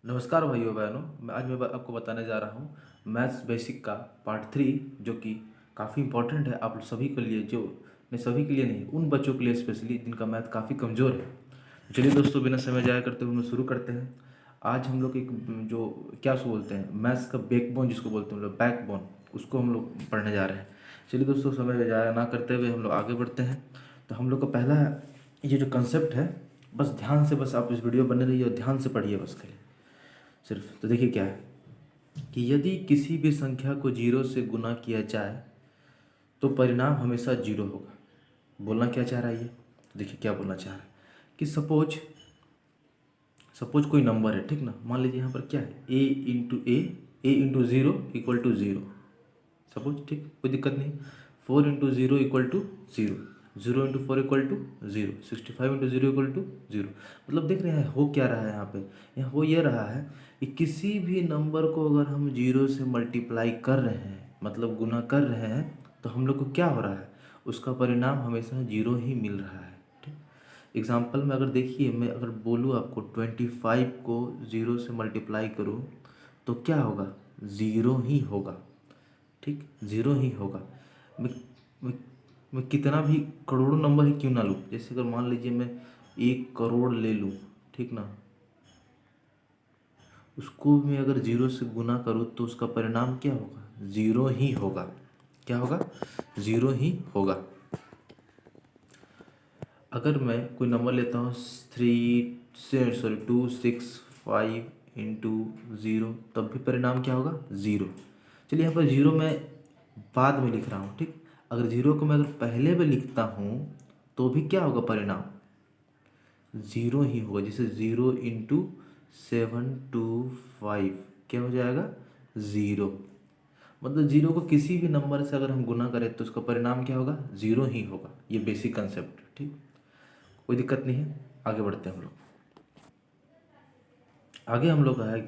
नमस्कार भाइयों बहनों। मैं आपको बताने जा रहा हूँ मैथ्स बेसिक का पार्ट 3, जो कि काफ़ी इंपॉर्टेंट है आप सभी के लिए, जो नहीं सभी के लिए नहीं, उन बच्चों के लिए स्पेशली जिनका मैथ काफ़ी कमज़ोर है। चलिए दोस्तों, बिना समय जाया करते हुए हम लोग शुरू करते हैं। आज हम लोग एक जो क्या उसको बोलते हैं, मैथ्स का बैकबोन जिसको बोलते हैं हम लोग, बैकबोन, उसको हम लोग पढ़ने जा रहे हैं। चलिए दोस्तों, समय जाया ना करते हुए हम लोग आगे बढ़ते हैं। तो हम लोग का पहला ये जो कंसेप्ट है, बस ध्यान से, बस आप इस वीडियो बने रहिए और ध्यान से पढ़िए बस खाली सिर्फ। तो देखिए क्या है कि यदि किसी भी संख्या को जीरो से गुना किया जाए तो परिणाम हमेशा जीरो होगा। बोलना क्या चाह रहा है ये, तो देखिए क्या बोलना चाह रहा है कि सपोज कोई नंबर है, ठीक ना। मान लीजिए यहाँ पर क्या है, A into zero equal to zero, suppose, ठीक, कोई दिक्कत नहीं। 4 into zero equal to zero, 0 into 4 equal to zero, 65 into 0 equal to zero. मतलब देख रहे हैं हो क्या रहा है यहाँ पे, यहाँ हो ये रहा है कि किसी भी नंबर को अगर हम जीरो से मल्टीप्लाई कर रहे हैं, मतलब गुना कर रहे हैं, तो हम लोग को क्या हो रहा है, उसका परिणाम हमेशा जीरो ही मिल रहा है। ठीक, एग्जाम्पल में अगर देखिए, मैं अगर बोलूँ आपको 25 को ज़ीरो से मल्टीप्लाई करूँ तो क्या होगा, ज़ीरो ही होगा। ठीक, ज़ीरो ही होगा। मैं मैं मैं कितना भी करोड़ों नंबर ही क्यों ना लूँ, जैसे अगर मान लीजिए मैं 1 करोड़ ले लूँ, ठीक ना, उसको मैं अगर जीरो से गुना करूँ तो उसका परिणाम क्या होगा, ज़ीरो ही होगा। क्या होगा, ज़ीरो ही होगा। अगर मैं कोई नंबर लेता हूँ 265 इंटू तब भी परिणाम क्या होगा, ज़ीरो। चलिए यहाँ पर ज़ीरो मैं बाद में लिख रहा हूँ, ठीक। अगर ज़ीरो को मैं अगर पहले में लिखता हूँ तो भी क्या होगा, परिणाम ज़ीरो ही होगा। जैसे 0 इंटू 725 क्या हो जाएगा, ज़ीरो। मतलब जीरो को किसी भी नंबर से अगर हम गुना करें तो उसका परिणाम क्या होगा, ज़ीरो ही होगा। ये बेसिक कंसेप्ट, ठीक, कोई दिक्कत नहीं है। आगे बढ़ते हैं हम लोग। आगे हम लोग का है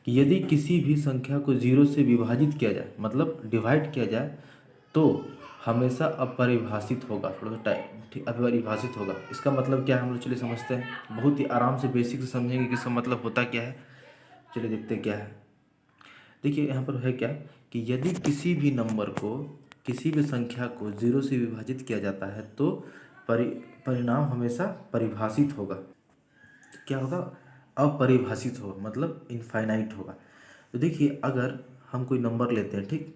कि यदि किसी भी संख्या को जीरो से विभाजित किया जाए, मतलब डिवाइड किया जाए, तो हमेशा अपरिभाषित होगा। थोड़ा सा टाइम, ठीक, अपरिभाषित होगा। इसका मतलब क्या है, हम लोग चलिए समझते हैं। बहुत ही आराम से बेसिक से समझेंगे कि इसका मतलब होता क्या है। चलिए देखते हैं क्या है। देखिए यहाँ पर है क्या कि यदि किसी भी नंबर को, किसी भी संख्या को जीरो से विभाजित किया जाता है तो परिणाम हमेशा परिभाषित होगा। क्या होगा, अपरिभाषित होगा, मतलब इनफाइनाइट होगा। तो देखिए अगर हम कोई नंबर लेते हैं, ठीक,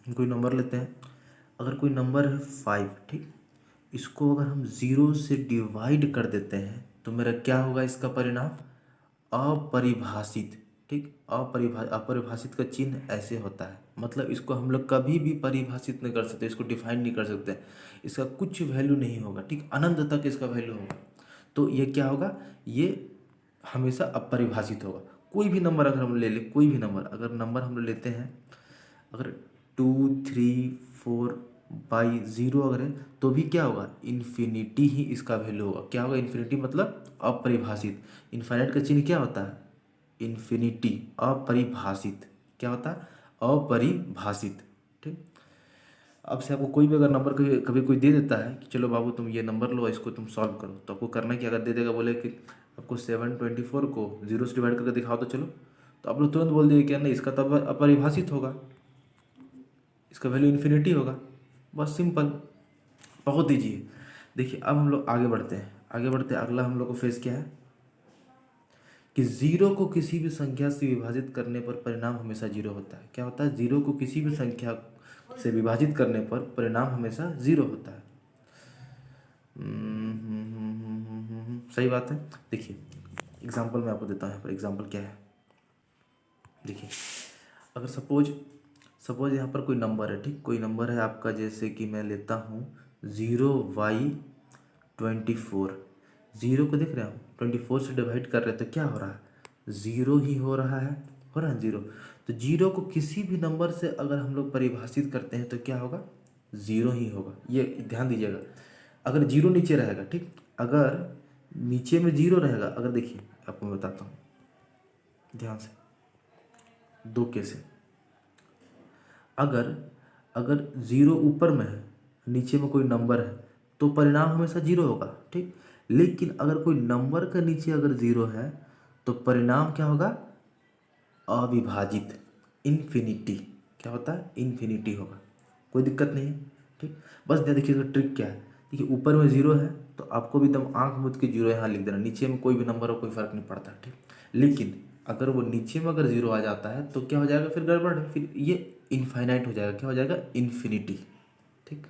हम कोई नंबर लेते हैं, अगर कोई नंबर है 5, ठीक, इसको अगर हम ज़ीरो से डिवाइड कर देते हैं तो मेरा क्या होगा, इसका परिणाम अपरिभाषित। ठीक, अपरिभाषित का चिन्ह ऐसे होता है, मतलब इसको हम लोग कभी भी परिभाषित नहीं कर सकते, इसको डिफाइन नहीं कर सकते, इसका कुछ वैल्यू नहीं होगा, ठीक, अनंत तक इसका वैल्यू होगा। तो ये क्या होगा, ये हमेशा अपरिभाषित होगा। कोई भी नंबर अगर हम ले लें, कोई भी नंबर अगर नंबर हम लोग लेते हैं, अगर 2, 3, 4 बाई 0 अगर है तो भी क्या होगा, इन्फिनिटी ही इसका वैल्यू होगा। क्या होगा, इन्फिनिटी, मतलब अपरिभाषित। इनफाइनाइट का चिन्ह क्या होता है, इन्फिनिटी, अपरिभाषित। क्या होता है, अपरिभाषित। ठीक, अब से आपको कोई भी अगर नंबर कभी कभी कोई दे देता है कि चलो बाबू तुम ये नंबर लो, इसको तुम सॉल्व करो, तो आपको करना क्या, अगर दे देगा, बोले कि आपको 724 को जीरो से डिवाइड करके दिखाओ तो चलो, तो आप लोग तुरंत बोल दिए क्या, नहीं इसका तो अपरिभाषित होगा, इसका वैल्यू इन्फिनिटी होगा। बस सिंपल, बहुत ईजी है। देखिए अब हम लोग आगे बढ़ते हैं, आगे बढ़ते हैं। अगला हम लोग को फेस क्या है कि जीरो को किसी भी संख्या से विभाजित करने पर परिणाम हमेशा जीरो होता है। क्या होता है, जीरो को किसी भी संख्या से विभाजित करने पर परिणाम हमेशा जीरो होता है। सही बात है। देखिए एग्जाम्पल मैं आपको देता हूँ, यहाँ पर एग्जाम्पल क्या है। देखिए अगर सपोज यहाँ पर कोई नंबर है, ठीक, कोई नंबर है आपका, जैसे कि मैं लेता हूँ 0/24। ज़ीरो को देख रहे हैं हम, 24 से डिवाइड कर रहे हैं तो क्या हो रहा है, ज़ीरो ही हो रहा है, हो रहा है ज़ीरो। तो जीरो को किसी भी नंबर से अगर हम लोग परिभाषित करते हैं तो क्या होगा, ज़ीरो ही होगा। ये ध्यान दीजिएगा। अगर जीरो नीचे रहेगा, ठीक, अगर नीचे में जीरो रहेगा, अगर देखिए आपको मैं बताता हूँ ध्यान से, दो केस है। अगर अगर जीरो ऊपर में है, नीचे में कोई नंबर है, तो परिणाम हमेशा जीरो होगा, ठीक। लेकिन अगर कोई नंबर का नीचे अगर जीरो है तो परिणाम क्या होगा, अविभाजित, इन्फिनिटी। क्या होता है, इन्फिनिटी होगा, कोई दिक्कत नहीं है। ठीक, बस यहाँ देखिए ट्रिक क्या है, देखिए ऊपर में जीरो है तो आपको भी एकदम आंख मूंद के जीरो यहाँ लिख देना, नीचे में कोई भी नंबर हो कोई फर्क नहीं पड़ता। ठीक, लेकिन अगर वो नीचे में अगर जीरो आ जाता है तो क्या हो जाएगा, फिर गड़बड़ है, फिर ये इनफाइनाइट हो जाएगा, क्या हो जाएगा, इन्फिनिटी। ठीक,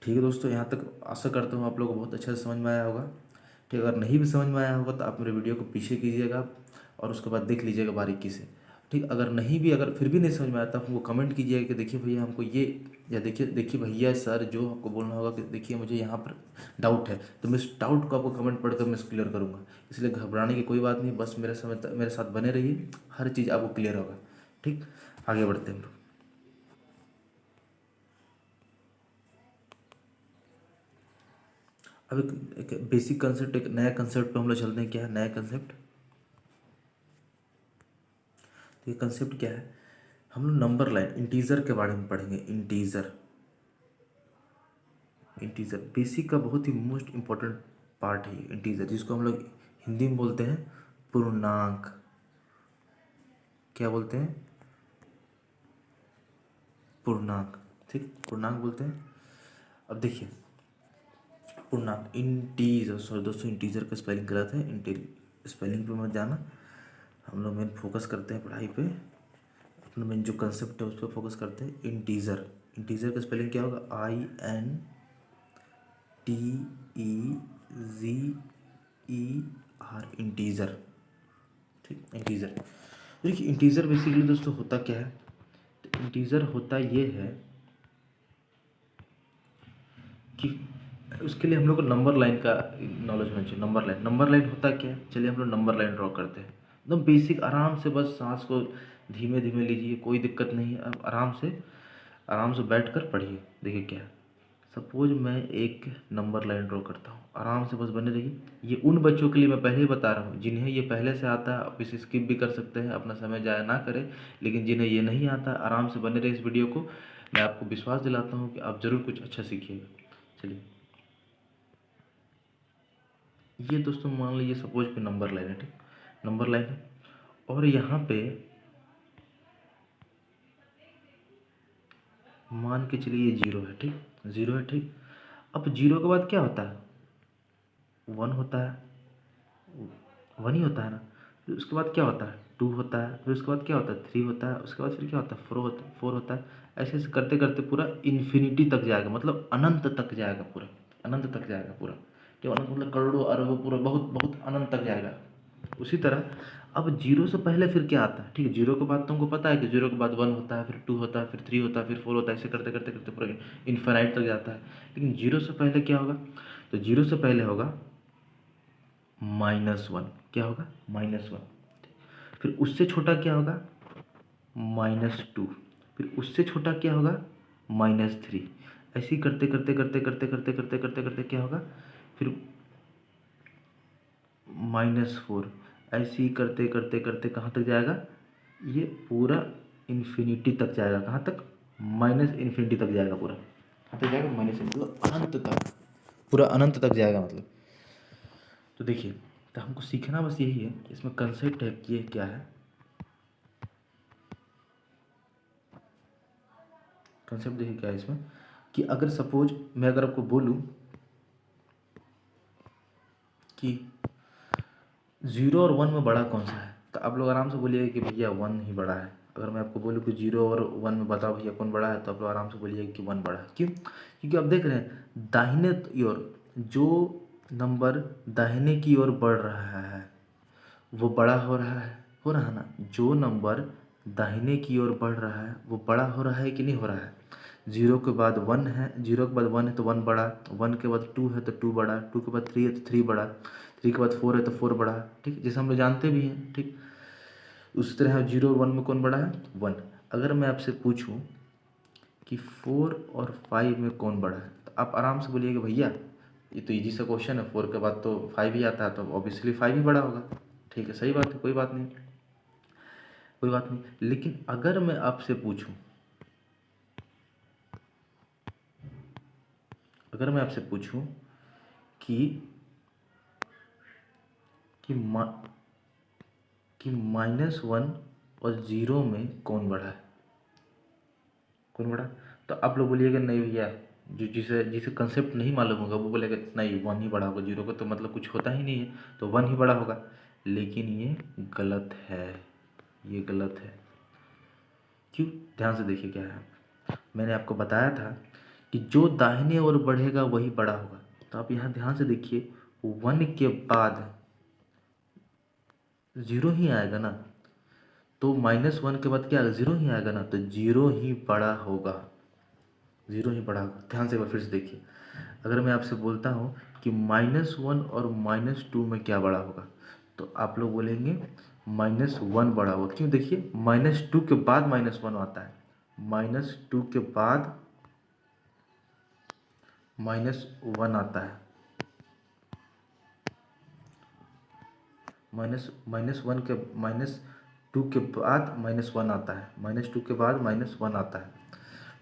ठीक है दोस्तों, यहाँ तक आशा करता हूँ आप लोगों को बहुत अच्छा से समझ में आया होगा। ठीक, अगर नहीं भी समझ में आया होगा तो आप मेरे वीडियो को पीछे कीजिएगा और उसके बाद देख लीजिएगा बारीकी से। ठीक, अगर नहीं भी, अगर फिर भी नहीं समझ में आता हमको कमेंट कीजिएगा कि देखिए भैया हमको ये, या देखिए देखिए भैया सर, जो आपको बोलना होगा कि देखिए मुझे यहाँ पर डाउट है, तो मैं इस डाउट को आपको कमेंट पढ़कर मैं क्लियर करूँगा। इसलिए घबराने की कोई बात नहीं, बस मेरे साथ बने रहिए, हर चीज़ आपको क्लियर होगा। ठीक, आगे बढ़ते हैं हम लोग। अब एक बेसिक कंसेप्ट, एक नया कंसेप्ट पे हम लोग चलते हैं। क्या है नया कंसेप्ट, तो ये कंसेप्ट क्या है, हम लोग नंबर लाइन इंटीजर के बारे में पढ़ेंगे। इंटीजर, इंटीजर बेसिक का बहुत ही मोस्ट इम्पोर्टेंट पार्ट है इंटीजर, जिसको हम लोग हिंदी में बोलते हैं पूर्णांक। क्या बोलते हैं, पूर्णांक। ठीक, पूर्णांक बोलते हैं। अब देखिए पूर्णांक, इंटीजर, सॉरी दोस्तों इंटीजर का स्पेलिंग गलत है, स्पेलिंग पे मत जाना, हम लोग मेन फोकस करते हैं पढ़ाई पे, अपना मेन जो कंसेप्ट है उस पर फोकस करते हैं। इंटीजर, इंटीजर का स्पेलिंग क्या होगा, INTEZER, इंटीजर। ठीक, इंटीजर। देखिए इंटीजर बेसिकली दोस्तों होता क्या है, तो इंटीजर होता ये है कि उसके लिए हम लोग को नंबर लाइन का नॉलेज होना चाहिए। नंबर लाइन, नंबर लाइन होता क्या है, चलिए हम लोग नंबर लाइन ड्रॉ करते हैं। एकदम बेसिक, आराम से, बस सांस को धीमे धीमे लीजिए, कोई दिक्कत नहीं है, अब आराम से बैठ कर पढ़िए। देखिए क्या है, सपोज मैं एक नंबर लाइन ड्रॉ करता हूँ, आराम से बस बने रहिए। ये उन बच्चों के लिए मैं पहले ही बता रहा हूँ जिन्हें ये पहले से आता है, आप इसे स्किप भी कर सकते हैं, अपना समय जाया ना करें। लेकिन जिन्हें ये नहीं आता, आराम से बने रहे इस वीडियो को, मैं आपको विश्वास दिलाता हूँ कि आप ज़रूर कुछ अच्छा सीखिएगा। चलिए, ये दोस्तों मान लीजिए सपोज पे नंबर लाइन है। ठीक, नंबर लाइन है और यहाँ पे मान के चलिए ये जीरो है। ठीक, जीरो है। ठीक, अब जीरो के बाद क्या होता है, वन होता है, वन ही होता है ना। फिर उसके बाद क्या होता है, टू होता है, फिर उसके बाद क्या होता है, थ्री होता है, उसके बाद फिर क्या होता है, फोर होता है। ऐसे ऐसे करते करते पूरा इन्फिनिटी तक जाएगा, मतलब अनंत तक जाएगा, पूरा अनंत तक जाएगा पूरा। ठीक, अनंत मतलब करोड़ों अरबों, पूरा बहुत बहुत अनंत तक जाएगा। उसी तरह अब जीरो से पहले फिर क्या आता है, ठीक है, जीरो के बाद तुमको पता है कि जीरो के बाद वन होता है, फिर टू होता है, फिर थ्री होता है, फिर फोर होता है, ऐसे करते करते करते पूरा इन्फिनाइट तक जाता है। लेकिन जीरो से पहले क्या होगा, तो जीरो से पहले होगा -1। क्या होगा, -1। फिर उससे छोटा क्या होगा, -2। फिर उससे छोटा क्या होगा, -3। ऐसे ही करते करते करते करते करते करते करते करते क्या होगा, फिर -4। ऐसे ही करते करते करते कहाँ तक जाएगा, ये पूरा इन्फिनिटी तक जाएगा। कहाँ तक, माइनस इन्फिनिटी तक जाएगा पूरा। कहाँ तक जाएगा, माइनस, मतलब अनंत तक, पूरा अनंत तक जाएगा मतलब। तो देखिए, तो हमको सीखना बस यही है, इसमें कंसेप्ट है कि ये क्या है, कंसेप्ट देखिए क्या है इसमें, कि अगर सपोज मैं अगर आपको बोलूँ कि जीरो और वन में बड़ा कौन सा है, तो आप लोग आराम से बोलिएगा कि भैया वन ही बड़ा है। अगर मैं आपको बोलूँ कि जीरो और वन में बताओ भैया कौन बड़ा है, तो आप लोग आराम से बोलिएगा कि वन बड़ा है। क्यों, क्योंकि आप देख रहे हैं दाहिने ओर जो नंबर दाहिने की ओर बढ़ रहा है वो बड़ा हो रहा है ना। जो नंबर दाहिने की ओर बढ़ रहा है वो बड़ा हो रहा है कि नहीं हो रहा है। जीरो के बाद वन है, जीरो के बाद वन है तो वन बड़ा, वन के बाद टू है तो टू बड़ा, टू के बाद थ्री है तो थ्री बड़ा, थ्री के बाद फोर है तो फोर बड़ा। ठीक, जैसे हम लोग जानते भी हैं। ठीक, उसी तरह जीरो और वन में कौन बड़ा है, वन। अगर मैं आपसे पूछूं कि फोर और फाइव में कौन बड़ा है, तो आप आराम से बोलिएगा भैया ये तो इजी सा क्वेश्चन है, फोर के बाद तो फाइव ही आता है, तो ऑब्वियसली फाइव ही बड़ा होगा। ठीक है, सही बात है, कोई बात नहीं, कोई बात नहीं। लेकिन अगर मैं आपसे पूछूं, अगर मैं आपसे पूछूं कि कि -1 और 0 में कौन बड़ा है, कौन बड़ा। तो आप लोग बोलिएगा नहीं भैया, जो जिसे जिसे कंसेप्ट नहीं मालूम होगा वो बोलेगा नहीं 1 ही बड़ा होगा, 0 का तो मतलब कुछ होता ही नहीं है, तो 1 ही बड़ा होगा। लेकिन ये गलत है, ये गलत है। क्यों? ध्यान से देखिए क्या है। मैंने आपको बताया था कि जो दाहिने ओर बढ़ेगा वही बड़ा होगा। तो आप यहाँ ध्यान से देखिए, 1 के बाद 0 ही आएगा ना, तो -1 के बाद क्या आएगा, 0 ही आएगा ना, तो 0 ही बड़ा होगा, 0 ही बड़ा होगा। ध्यान से एक बार फिर से देखिए, अगर मैं आपसे बोलता हूँ कि -1 और -2 में क्या बड़ा होगा, तो आप लोग बोलेंगे -1 बड़ा होगा। क्यों? देखिए -2 के बाद -1 आता है, -2 के बाद -1 आता है, -1 के -2 के बाद -1 आता है, -2 के बाद -1 आता है।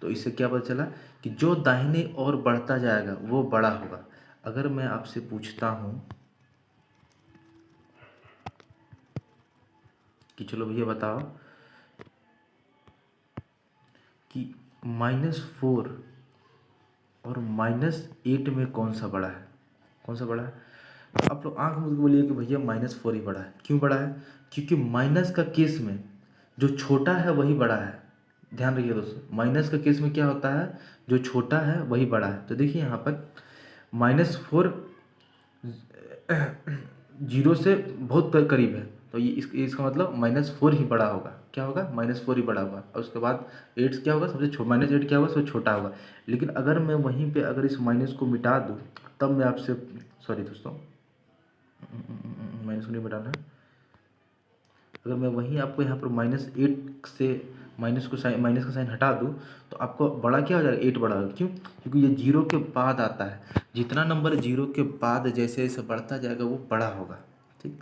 तो इससे क्या पता चला कि जो दाहिने ओर बढ़ता जाएगा वो बड़ा होगा। अगर मैं आपसे पूछता हूँ कि चलो भैया बताओ कि -4 और -8 में कौन सा बड़ा है, कौन सा बड़ा है। तो आप लोग आंख मूंद के बोलिए कि भैया -4 ही बड़ा है। क्यों बड़ा है? क्योंकि माइनस का केस में जो छोटा है वही बड़ा है। ध्यान रखिए दोस्तों, माइनस का केस में क्या होता है, जो छोटा है वही बड़ा है। तो देखिए यहाँ पर -4 जीरो से बहुत करीब है, तो ये इसका मतलब -4 ही बड़ा होगा। क्या होगा? -4 ही बड़ा होगा। और उसके बाद 8 क्या होगा, सबसे -8 क्या होगा, सबसे छोटा होगा। लेकिन अगर मैं वहीं पे अगर इस माइनस को मिटा दूँ, तब मैं आपसे, सॉरी दोस्तों, माइनस को नहीं मिटाना है। अगर मैं वहीं आपको यहाँ पर -8 से माइनस का साइन हटा दूँ, तो आपको बड़ा क्या हो जाएगा, 8 बड़ा होगा। क्यों? क्योंकि ये 0 के बाद आता है। जितना नंबर 0 के बाद जैसे जैसे बढ़ता जाएगा वो बड़ा होगा। ठीक,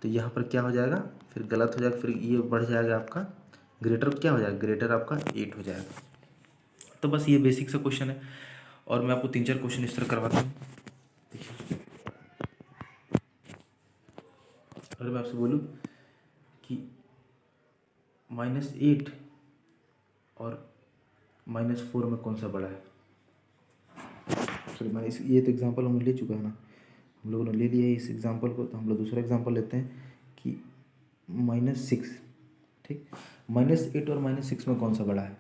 तो यहाँ पर क्या हो जाएगा, फिर गलत हो जाएगा, फिर ये बढ़ जाएगा आपका, ग्रेटर क्या हो जाएगा, ग्रेटर आपका 8 हो जाएगा। तो बस ये बेसिक सा क्वेश्चन है, और मैं आपको 3-4 क्वेश्चन इस तरह करवाता हूँ। देखिए, अगर मैं आपसे बोलूँ कि -8 और -4 में कौन सा बड़ा है। सॉरी, मैं इस ये तो एग्जांपल हम ले चुका है ना, हम लोगों ने ले लिया है इस एग्जांपल को। तो हम लोग दूसरा एग्जांपल लेते हैं कि -6। ठीक, -8 और -6 में कौन सा बड़ा है।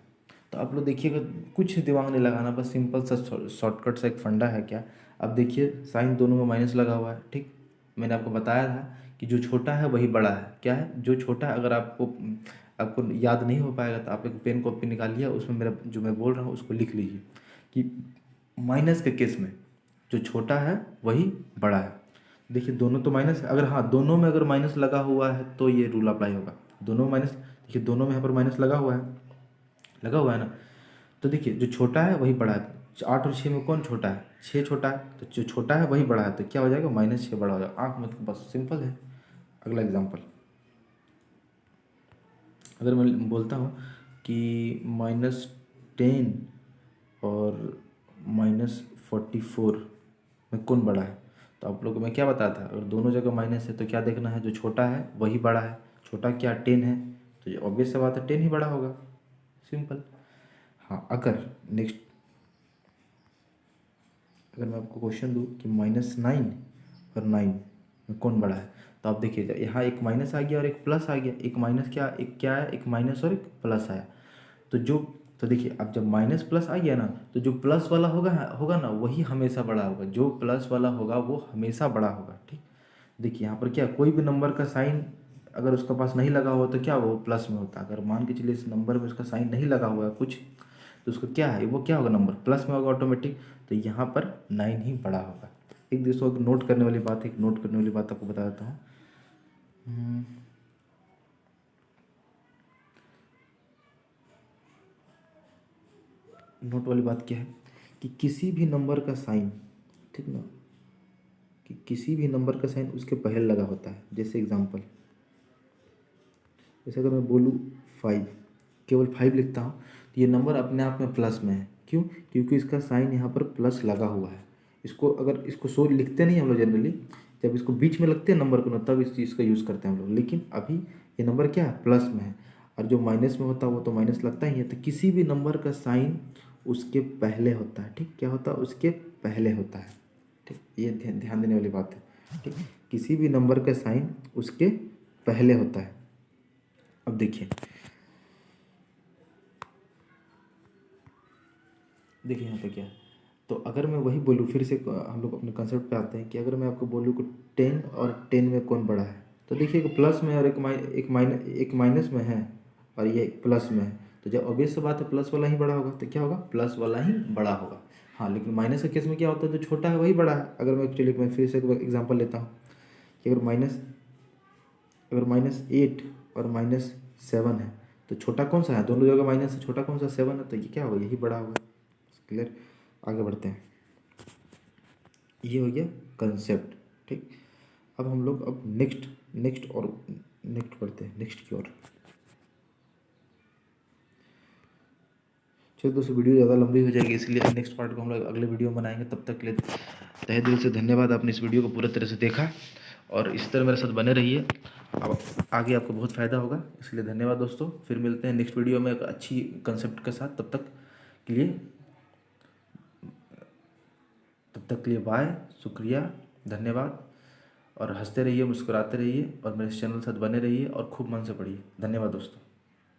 तो आप लोग देखिएगा, कुछ दिमाग नहीं लगाना, बस सिंपल सा शॉर्टकट सा एक फंडा है। क्या? अब देखिए, साइन दोनों में माइनस लगा हुआ है। ठीक, मैंने आपको बताया था कि जो छोटा है वही बड़ा है। क्या है? जो छोटा है, अगर आपको आपको याद नहीं हो पाएगा तो आप एक पेन कॉपी निकालिए, उसमें मेरा जो मैं बोल रहा हूँ उसको लिख लीजिए कि माइनस के केस में जो छोटा है वही बड़ा है। देखिए दोनों तो माइनस है, अगर हाँ दोनों में अगर माइनस लगा हुआ है तो ये रूल अप्लाई होगा। दोनों माइनस, देखिए दोनों में यहाँ पर माइनस लगा हुआ है, लगा हुआ है ना। तो देखिए जो छोटा है वही बड़ा है। 8 और 6 में कौन छोटा है, 6 छोटा है, तो जो छोटा है वही बड़ा है, तो क्या हो जाएगा, -6 बड़ा हो जाएगा। आँख में, बस सिंपल है। अगला एग्जाम्पल, अगर मैं बोलता हूँ कि -10 और -44 में कौन बड़ा है, तो आप लोग को मैं क्या बताया था, अगर दोनों जगह माइनस है तो क्या देखना है, जो छोटा है वही बड़ा है। छोटा क्या, 10 है, तो ये ऑब्वियस सा बात है, 10 ही बड़ा होगा, सिंपल। हाँ, अगर नेक्स्ट, अगर मैं आपको क्वेश्चन दूँ कि -9 और 9 में कौन बड़ा है, तो आप देखिएगा यहाँ एक माइनस आ गया और एक प्लस आ गया। एक माइनस क्या, एक क्या है, एक माइनस और एक प्लस आया। तो जो, तो देखिए अब जब माइनस प्लस आ गया ना, तो जो प्लस वाला होगा होगा ना वही हमेशा बड़ा होगा। जो प्लस वाला होगा वो हमेशा बड़ा होगा। ठीक, देखिए यहाँ पर क्या, कोई भी नंबर का साइन अगर उसके पास नहीं लगा हुआ तो क्या वो प्लस में होता है। अगर मान के चलिए इस नंबर में उसका साइन नहीं लगा हुआ है कुछ, तो उसका क्या है, वो क्या होगा, नंबर प्लस में होगा ऑटोमेटिक। तो यहाँ पर 9 ही बड़ा होगा। एक दोस्तों नोट करने वाली बात, एक नोट करने वाली बात आपको बता देता हूँ। नोट वाली बात क्या है कि किसी भी नंबर का साइन, ठीक ना, कि किसी भी नंबर का साइन उसके पहले लगा होता है। जैसे एग्जांपल, जैसे अगर मैं बोलूँ 5, केवल 5 लिखता हूँ, तो ये नंबर अपने आप में प्लस में है। क्यों? क्योंकि इसका साइन यहाँ पर प्लस लगा हुआ है। इसको अगर इसको लिखते नहीं हम लोग जनरली, जब इसको बीच में लगते हैं नंबर को ना, तब इस चीज़ का यूज़ करते हैं हम लोग। लेकिन अभी ये नंबर क्या है, प्लस में है, और जो माइनस में होता है वो तो माइनस लगता ही है। तो किसी भी नंबर का साइन उसके पहले होता है, ठीक, क्या होता है, उसके पहले होता है, ठीक, ये ध्यान देने वाली बात है, ठीक। किसी भी नंबर का साइन उसके पहले होता है। अब देखिए यहाँ पे क्या है, तो अगर मैं वही बोलूँ फिर से, हम लोग अपने कंसेप्ट पे आते हैं कि अगर मैं आपको बोलूँ कि 10 और 10 में कौन बड़ा है, तो देखिए एक प्लस में और एक माइनस में है, और ये प्लस में है, तो जब ऑब्वियस सी बात है प्लस वाला ही बड़ा होगा, तो क्या होगा, प्लस वाला ही बड़ा होगा। हाँ, लेकिन माइनस के केस में क्या होता है, जो छोटा है वही बड़ा है। अगर मैं चलिए मैं फिर से एक एग्जाम्पल लेता हूँ कि अगर -8 और -7 है, तो छोटा कौन सा है, दोनों जगह माइनस है, छोटा कौन सा 7 है, तो ये क्या होगा, यही बड़ा होगा। क्लियर, आगे बढ़ते हैं। ये हो गया कंसेप्ट, ठीक। अब हम लोग अब नेक्स्ट बढ़ते हैं, नेक्स्ट की ओर। चलो दोस्तों, वीडियो ज़्यादा लंबी हो जाएगी, इसलिए नेक्स्ट पार्ट को हम लोग अगले वीडियो में बनाएंगे। तब तक के लिए तहे दिल से धन्यवाद, आपने इस वीडियो को पूरी तरह से देखा, और इस तरह मेरे साथ बने रहिए, अब आगे आपको बहुत फ़ायदा होगा। इसलिए धन्यवाद दोस्तों, फिर मिलते हैं नेक्स्ट वीडियो में एक अच्छी कंसेप्ट के साथ। तब तक के लिए बाय, शुक्रिया, धन्यवाद, और हंसते रहिए, मुस्कुराते रहिए, और मेरे चैनल के साथ बने रहिए, और खूब मन से पढ़िए। धन्यवाद दोस्तों।